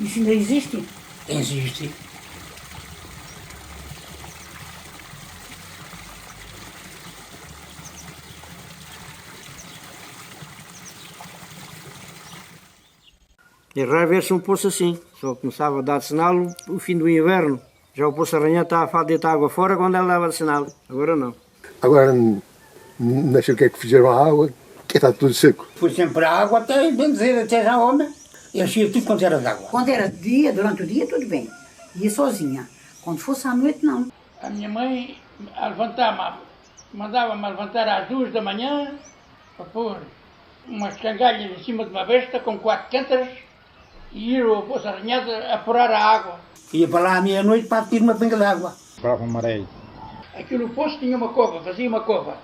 Isso ainda existe? Existe. E rara vez se um poço assim, só começava a dar sinal o fim do inverno. Já o poço arranhado estava a deitar água fora quando ela dava sinal, agora não. Agora, não sei o que é que fizeram à água, que está tudo seco. Foi sempre a água até, bem dizer, até já homem. Enchia tudo quanto era de água. Quando era de dia, durante o dia, tudo bem. Ia sozinha. Quando fosse à noite, não. A minha mãe mandava-me a levantar às 2 da manhã para pôr umas cangalhas em cima de uma besta com 4 cântaros e ir ao poço arranhado a apurar a água. Ia para lá à meia-noite para pedir uma pinga de água. Brava maré. Aquilo o poço tinha uma cova, fazia uma cova.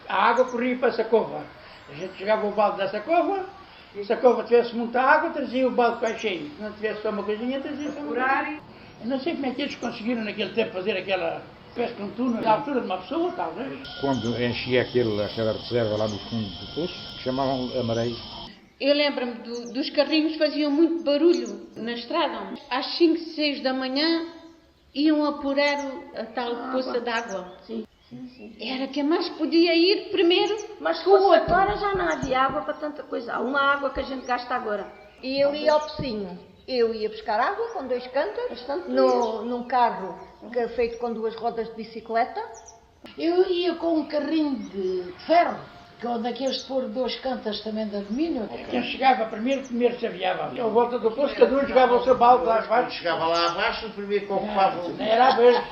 A água corria para essa cova. A gente chegava ao balde dessa cova, e se a cova tivesse muita água, trazia o balde para cheio. Se não tivesse só uma coisinha, trazia só uma coisinha. Eu não sei como é que eles conseguiram naquele tempo fazer aquela pesca um túnel à altura de uma pessoa, talvez. Quando enchia aquela reserva lá no fundo do poço, chamavam a maré. Eu lembro-me dos carrinhos que faziam muito barulho na estrada. Às 5, 6 da manhã iam apurar a tal poça d'água. Sim. Era quem mais podia ir primeiro. Mas se fosse agora já não havia água para tanta coisa. Há uma água que a gente gasta agora. E eu ia ao pocinho. Eu ia buscar água com 2 cântaros, num carro feito com 2 rodas de bicicleta. Eu ia com um carrinho de ferro, daqueles de pôr 2 cântaros também de alumínio. Quem chegava primeiro se aviava. À volta do poço, cada um jogava o seu balde lá abaixo. Chegava lá abaixo, o primeiro que ocupava o... Não era a vez.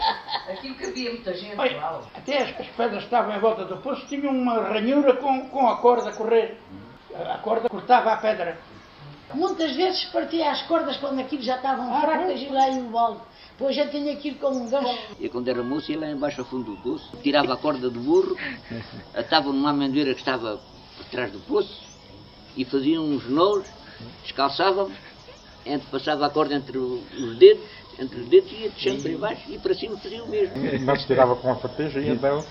Aquilo que havia muita gente. Olha, até as pedras que estavam em volta do poço tinham uma ranhura com a corda a correr. A corda cortava a pedra. Muitas vezes partia as cordas quando aquilo já estavam fracas e lá ia o balde. Depois já tinha aquilo como um gancho. E quando era moço ia lá embaixo ao fundo do poço, tirava a corda do burro, atava numa amendoeira que estava por trás do poço e fazia uns nós, descalçava-me, passava a corda entre os dedos e ia deixando para baixo e para cima fazia o mesmo. Não se tirava com a farteja e então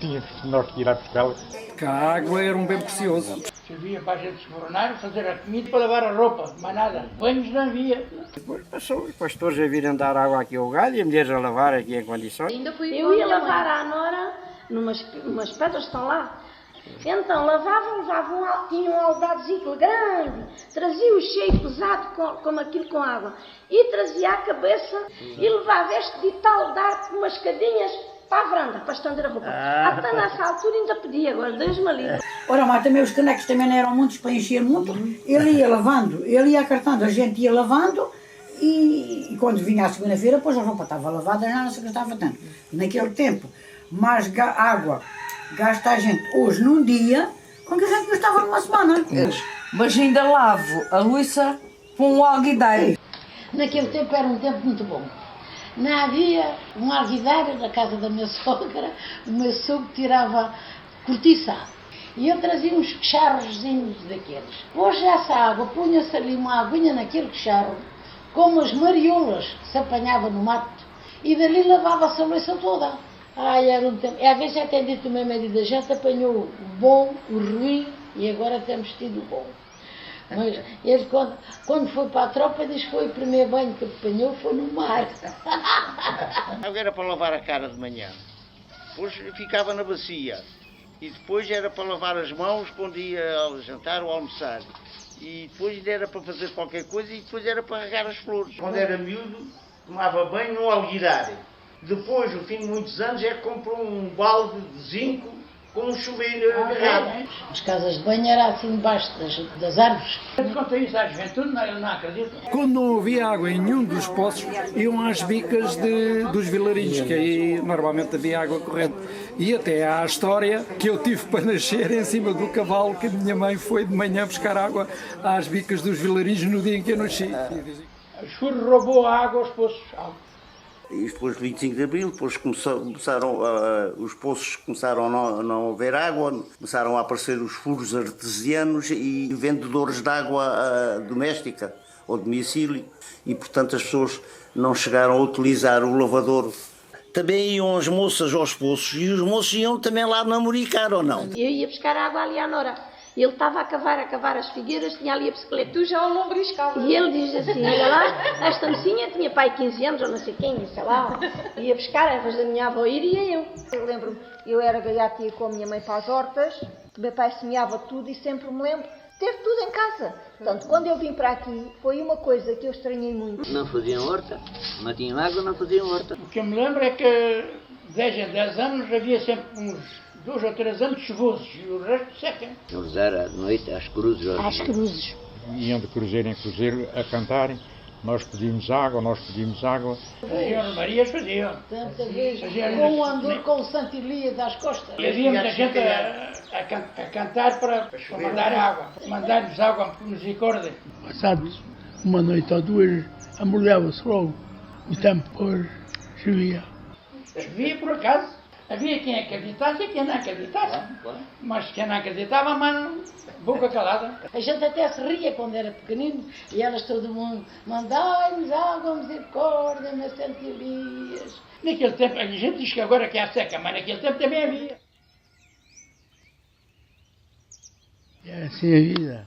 tínhamos nós que ir à pescá-la. Que a água era um bem precioso. Servia para a gente se coronar, fazer a comida para lavar a roupa, mais nada. Banhos não havia. Depois passou os pastores a virem dar água aqui ao galho e a mulheres a lavar aqui em condições. Eu ia lavar à Nora, numas pedras que estão lá. Então lavavam, tinham um aldadozinho grande, trazia o cheio pesado como aquilo com água. E trazia a cabeça e levava este de tal dar com umas escadinhas para a varanda, para estender a roupa. Até nessa altura ainda pedia, agora Deus me livre. Ora, mas também os canecos também não eram muitos para encher muito. Ele ia lavando, ele ia acartando, a gente ia lavando e quando vinha a segunda-feira, depois a roupa estava lavada, já não se gastava tanto. Naquele tempo, mais água gasta a gente hoje num dia, com que a gente gastava numa semana. Mas ainda lavo a louça com um alguideiro. Naquele tempo era um tempo muito bom. Não havia um alguideiro da casa da minha sogra, o meu sogro tirava cortiça. E eu trazia uns charrozinhos daqueles. Hoje essa água, punha-se ali uma aguinha naquele charro, como as mariolas que se apanhava no mato, e dali lavava-se a louça toda. Ai, era um tempo. E às vezes até dito o meu marido, a gente apanhou o bom, o ruim, e agora temos tido o bom. Mas ele, quando foi para a tropa, diz que foi o primeiro banho que apanhou, foi no mar. Era para lavar a cara de manhã, depois ficava na bacia, e depois era para lavar as mãos quando ia ao jantar ou almoçar, e depois ainda era para fazer qualquer coisa, e depois era para regar as flores. Quando era miúdo, tomava banho no alguidar. Depois, no fim de muitos anos, é que comprou um balde de zinco com um chuveiro agarrado. As casas de banho eram assim debaixo das árvores. Conta isso à juventude, não acredito. Quando não havia água em nenhum dos poços, iam às bicas dos vilarinhos, que aí normalmente havia água corrente. E até há a história que eu tive para nascer em cima do cavalo, que a minha mãe foi de manhã buscar água às bicas dos vilarinhos no dia em que eu nasci. O escuro roubou a água aos poços. E depois de 25 de Abril, depois os poços começaram a não haver água, começaram a aparecer os furos artesianos e vendedores de água doméstica ou de domicílio, e portanto as pessoas não chegaram a utilizar o lavadouro. Também iam as moças aos poços e os moços iam também lá namoricar, ou não? Eu ia buscar água ali à Nora. E ele estava a cavar as figueiras, tinha ali a bicicleta. Tu já o lombriscavas. E ele diz assim, olha lá, esta mocinha tinha pai 15 anos, ou não sei quem, sei lá, ia buscar ervas da minha avó, iria eu. Eu lembro-me, eu era gaiata e ia com a minha mãe para as hortas, o meu pai semeava tudo e sempre me lembro, teve tudo em casa. Portanto, quando eu vim para aqui, foi uma coisa que eu estranhei muito. Não faziam horta, não tinham água, não faziam horta. O que eu me lembro é que 10 em 10 anos havia sempre uns 2 ou 3 anos chuvosos e o resto seca. Eles eram à noite às cruzes. Às cruzes. Iam de cruzeiro em cruzeiro a cantarem. Nós pedimos água, nós pedimos água. Faziam as Marias, faziam. Tanta vez, Faziam com o andor com o Santo Elias às costas. E havia muita gente a cantar para mandar água, mandar-nos água por misericórdia. Passados uma noite ou duas, amolhava-se logo. O tempo depois chovia. Chovia por acaso. Havia quem acreditasse e quem não acreditasse. Mas quem não acreditava, mano, boca calada. A gente até se ria quando era pequenino e elas todo mundo, mandai-nos água, misericórdia, meu Santo Elias. Naquele tempo, a gente diz que agora que há seca, mas naquele tempo também havia. É assim a vida.